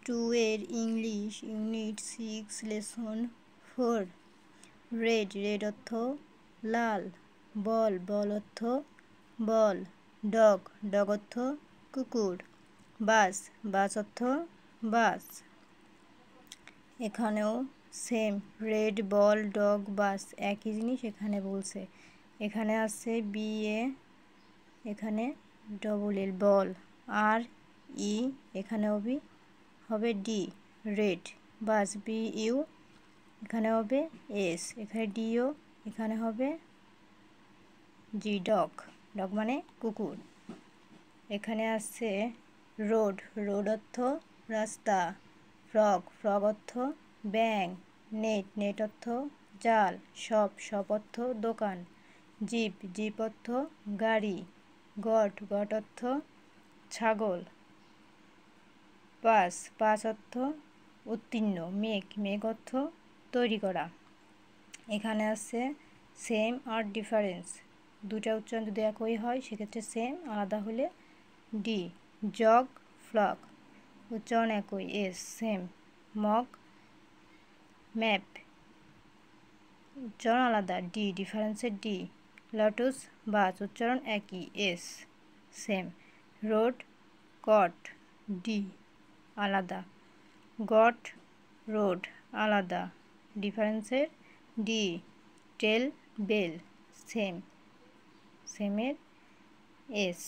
2 এর English unit 6 lesson 4 red অর্থ লাল, বল অর্থ বল, ডগ অর্থ কুকুর, বাস অর্থ বাস। এখানেও সেম, রেড, বল, ডগ, বাস একই জিনিস এখানে বলছে। এখানে আছে BA, এখানে LL বল, RE, এখানে হবে D রেড, বাস BU, এখানে হবে S, এখানে DO, এখানে হবে G ডগ মানে কুকুর। এখানে আছে রোড অর্থ রাস্তা, ফ্রগ অর্থ ব্যাঙ, নেট অর্থ জাল, শপ অর্থ দোকান, জিপ অর্থ গাড়ি, গট অর্থ ছাগল, পাস অর্থ উত্তীর্ণ, মেক অর্থ তৈরি করা। এখানে আছে সেম আর ডিফারেন্স, দুটা উচ্চারণ যদি একই হয় সেক্ষেত্রে সেম, আলাদা হলে ডি। জগ, ফ্লক উচ্চারণ একই, এস সেম। মগ, ম্যাপ উচ্চারণ আলাদা, ডি ডিফারেন্সের ডি। লটস, বাস উচ্চারণ একই, এস সেম। রোড, কট, ডি আলাদা, গট, রোড আলাদা, ডিফারেন্সের ডি। টেল, বেল সেমের এস।